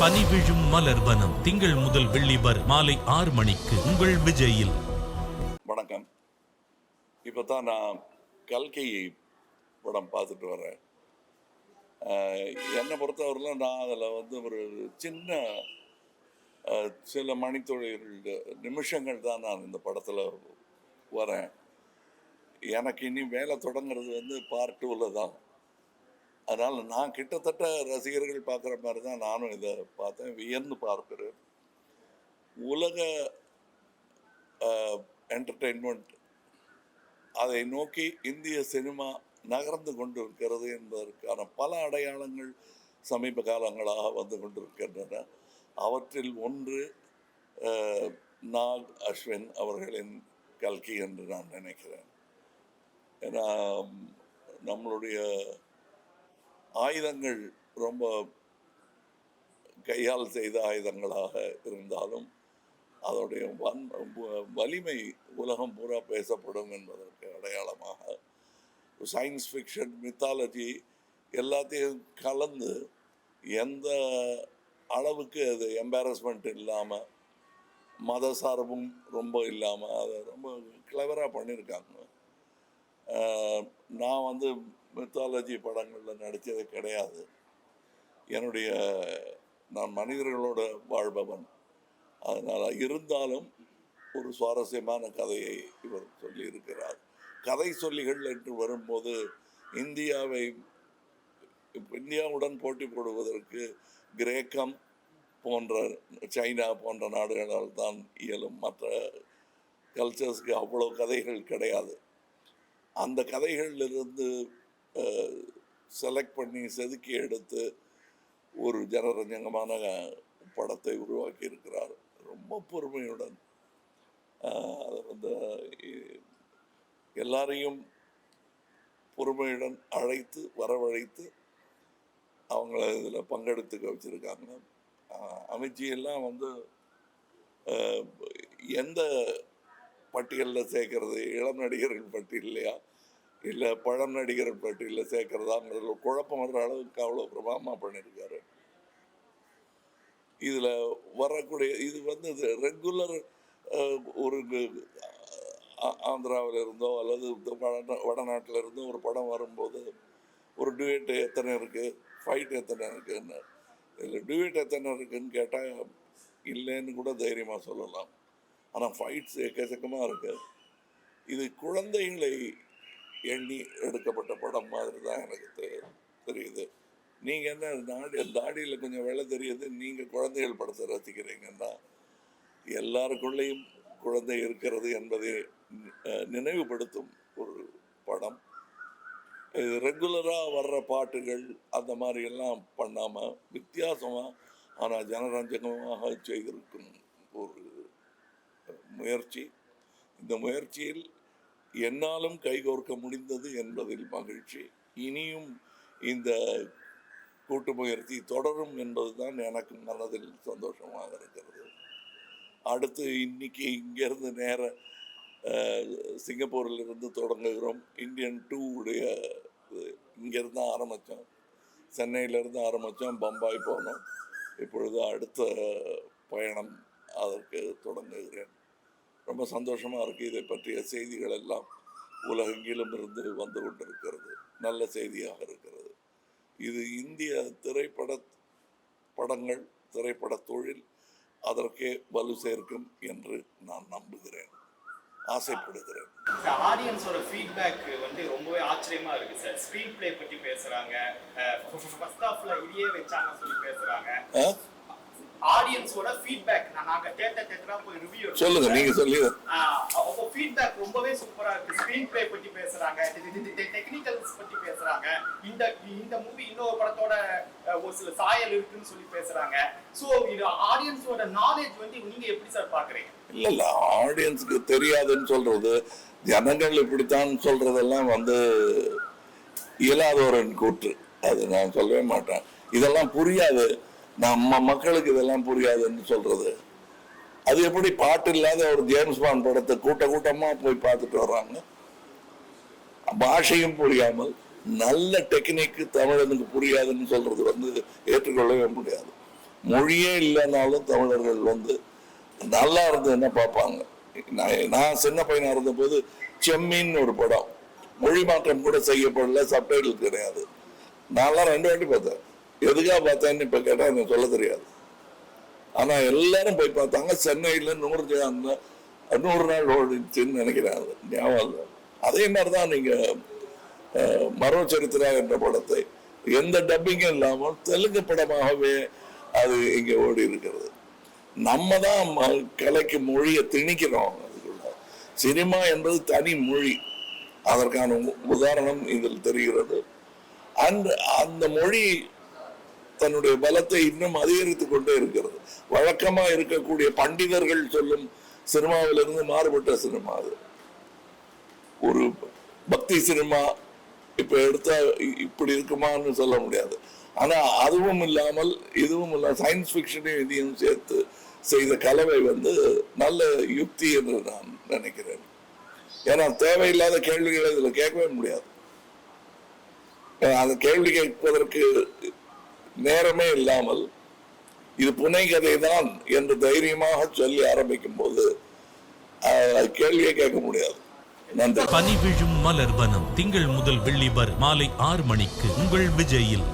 பனிவிழும் மலர்வனம் திங்கள் முதல் வெள்ளி வரை மாலை 6 மணிக்கு உங்கள் விஜயில். வணக்கம். இப்போ தான் நான் கல்கி படம் பார்த்துட்டு வரேன். என்னை பொறுத்தவரையிலும் நான் அதில் ஒரு சில மணித்துளிகள் நிமிஷங்கள் தான் நான் இந்த படத்தில் வரேன். எனக்கு இனி வேலை தொடங்குறது பார்ட் 2 தான். அதனால் நான் கிட்டத்தட்ட ரசிகர்கள் பார்க்குற மாதிரி தான் நானும் இதை பார்த்தேன், வியந்து பார்க்கிறேன். உலக என்டர்டெயின்மெண்ட் அதை நோக்கி இந்திய சினிமா நகர்ந்து கொண்டு இருக்கிறது என்பதற்கான பல அடையாளங்கள் சமீப காலங்களாக வந்து கொண்டிருக்கின்றன. அவற்றில் ஒன்று நாக் அஸ்வின் அவர்களின் கல்கி என்று நான் நினைக்கிறேன். ஏன்னா நம்மளுடைய ஆயுதங்கள் ரொம்ப கையால் செய்த ஆயுதங்களாக இருந்தாலும் அதோடைய வலிமை உலகம் பூரா பேசப்படும் என்பதற்கு அடையாளமாக சயின்ஸ் ஃபிக்ஷன், மித்தாலஜி எல்லாத்தையும் கலந்து எந்த அளவுக்கு அது எம்பாரஸ்மெண்ட் இல்லாமல், மத சார்பும் ரொம்ப இல்லாமல் அதை ரொம்ப கிளவராக பண்ணியிருக்காங்க. நான் மித்தாலஜி படங்களில் நடித்தது கிடையாது. நான் மனிதர்களோட வாழ்பவன். அதனால் இருந்தாலும் ஒரு சுவாரஸ்யமான கதையை இவர் சொல்லியிருக்கிறார். கதை சொல்லிகள் என்று வரும்போது இந்தியாவுடன் போட்டி போடுவதற்கு கிரேக்கம் போன்ற, சைனா போன்ற நாடுகளால் தான் இயலும். மற்ற கல்ச்சர்ஸ்க்கு அவ்வளோ கதைகள் கிடையாது. அந்த கதைகளிலிருந்து செலக்ட் பண்ணி செதுக்கி எடுத்து ஒரு ஜனரஞ்சகமான படத்தை உருவாக்கி இருக்கிறார். ரொம்ப பொறுமையுடன் அதை எல்லாரையும் பொறுமையுடன் வரவழைத்து அவங்கள இதில் பங்கெடுத்துக்க வச்சுருக்காங்க. அமித்ஜி எல்லாம் எந்த பட்டியலில் சேர்க்கறது, இளம் நடிகர்கள் பட்டியலையா இல்லை பழம் நடிகர்கள் பட்டியலில் சேர்க்கறதாங்கிறதுல குழப்பம் வர்ற அளவுக்கு அவ்வளோ பிரபாவமாக பண்ணியிருக்காரு. இதில் வரக்கூடிய இது ரெகுலர் ஒரு ஆந்திராவில் இருந்தோ அல்லது வடநாட்டில் இருந்தோ ஒரு படம் வரும்போது ஒரு டியூட் எத்தனை இருக்குது, ஃபைட் எத்தனை இருக்குன்னு, இதில் டியூட் எத்தனை இருக்குதுன்னு கேட்டால் இல்லைன்னு கூட தைரியமாக சொல்லலாம். ஆனால் ஃபைட்ஸ் எக்கச்சக்கமாக இருக்குது. இது குழந்தைகளை எண்ணி எடுக்கப்பட்ட படம் மாதிரி தான் எனக்கு தெரியுது. நீங்கள் என்ன தாடியில் கொஞ்சம் வேலை தெரியுது, நீங்கள் குழந்தைகள் படத்தை ரசிக்கிறீங்கன்னா எல்லாருக்குள்ளேயும் குழந்தை இருக்கிறது என்பதை நினைவுபடுத்தும் ஒரு படம். இது ரெகுலராக வர்ற பாட்டுகள் அந்த மாதிரியெல்லாம் பண்ணாமல் வித்தியாசமாக ஆனால் ஜனரஞ்சகமாக செய்திருக்கும் ஒரு முயற்சி. இந்த முயற்சியில் என்னாலும் கைகோர்க்க முடிந்தது என்பதில் மகிழ்ச்சி. இனியும் இந்த கூட்டு முயற்சி தொடரும் என்பதுதான் எனக்கு மனதில் சந்தோஷமாக இருக்கிறது. அடுத்து இன்னைக்கு இங்கேருந்து நேர சிங்கப்பூரிலிருந்து தொடங்குகிறோம். இந்தியன் 2 இங்கேருந்து ஆரம்பித்தோம், சென்னையிலேருந்து ஆரம்பித்தோம், பம்பாய் போனோம். இப்பொழுது அடுத்த பயணம் அதற்கு தொடங்குகிறேன். ரொம்ப சந்தோஷமாக இருக்குது. இதை பற்றிய செய்திகள் எல்லாம் உலகெங்கிலும் இருந்து வந்து கொண்டிருக்கிறது. நல்ல செய்தியாக இருக்கிறது. இது இந்திய திரைப்பட தொழில் அதற்கே வலு சேர்க்கும் என்று நான் நம்புகிறேன், ஆசைப்படுகிறேன். ஆடியன்ஸோட ஃபீட்பேக் ரொம்பவே ஆச்சரியமா இருக்கு சார். ஸ்க்ரீன் பிளே பற்றி பேசுறாங்க, ஃபர்ஸ்ட் ஹாஃப்ல இடியே வச்சாங்க சொல்லி பேசுறாங்க. ஆடியன்ஸோட ஃபீட்பேக் நாங்க தியேட்டரா போய் ரிவ்யூ சொல்லுங்க, நீங்க சொல்லுங்க. அப்போ ஃபீட்பேக் ரொம்பவே சூப்பரா இருக்கு. ஸ்கிரீன் பிளே பத்தி பேசுறாங்க, டெக்னிக்கல்ஸ் பத்தி பேசுறாங்க. இந்த மூவி இன்னொரு படத்தோட ஒரு சில சாயல் இருக்குன்னு சொல்லி பேசுறாங்க. சோ இது ஆடியன்ஸோட நாலேஜ் நீங்க எப்படி சார் பாக்குறீங்க? இல்ல ஆடியன்ஸ்க்கு தெரியாதுன்னு சொல்றது, ஜனங்கள் இப்படித்தான் சொல்றதெல்லாம் இயலாதவரின் கூற்று. அது நான் சொல்லவே மாட்டேன். இதெல்லாம் புரியாது, நம்ம மக்களுக்கு இதெல்லாம் புரியாதுன்னு சொல்றது. அது எப்படி பாட்டு இல்லாத ஒரு ஜேம்ஸ் பாண்ட் படத்தை கூட்டமா போய் பார்த்துட்டு வர்றாங்க. பாஷையும் புரியாமல் நல்ல டெக்னிக் தமிழனுக்கு புரியாதுன்னு சொல்றது ஏற்றுக்கொள்ளவே முடியாது. மொழியே இல்லைன்னாலும் தமிழர்கள் வந்து நல்லா இருந்ததுன்னா பார்ப்பாங்க. நான் சின்ன பையனா இருந்த போது செம்மீன் ஒரு படம் மொழி மாற்றம் கூட செய்யப்படல, சப்டைட்டில் கிடையாது. நான்லாம் 2 வாட்டி பார்த்தேன். எதுக்காக பார்த்தேன்னு இப்ப கேட்டா எனக்கு சொல்ல தெரியாது. ஆனா எல்லாரும் போய் பார்த்தாங்க. சென்னையில 100 நாள் ஓடிச்சுன்னு நினைக்கிறேன், ஞாபகம் இல்லை. அதே மாதிரிதான் நீங்க மரோ சரித்திரா என்ற படத்தை எந்த டப்பிங்கும் இல்லாமல் தெலுங்கு படமாகவே அது இங்க ஓடி இருக்கிறது. நம்ம தான் கலைக்கு மொழியை திணிக்கிறோம். அதுக்குள்ள சினிமா என்பது தனி மொழி. அதற்கான உதாரணம் இதில் தெரிகிறது. அந்த மொழி தன்னுடைய பலத்தை இன்னும் அதிகரித்துக் கொண்டே இருக்கிறது. வழக்கமா இருக்கக்கூடிய பண்டிதர்கள் சொல்லும் சினிமாவிலிருந்து மாறுபட்ட சினிமா அது. ஒரு பக்தி சினிமா இப்ப எடுத்தா இப்படி இருக்குமான்னு சொல்ல முடியாது. ஆனா அதுவும் இல்லாமல் இதுவும் இல்லாமல் சயின்ஸ் பிக்ஷனையும் இதையும் சேர்த்து செய்த கலவை வந்து நல்ல யுக்தி என்று நான் நினைக்கிறேன். ஏன்னா தேவையில்லாத கேள்விகளை இதுல கேட்கவே முடியாது. அந்த கேள்வி கேட்பதற்கு நேரமே இல்லாமல் இது புனை கதை தான் என்று தைரியமாக சொல்லி ஆரம்பிக்கும் போது கேள்வியே கேட்க முடியாது. நன்றி. பனி விழும் மலர்வனம் திங்கள் முதல் வெள்ளி வரை மாலை 6 மணிக்கு உங்கள் விஜயில்.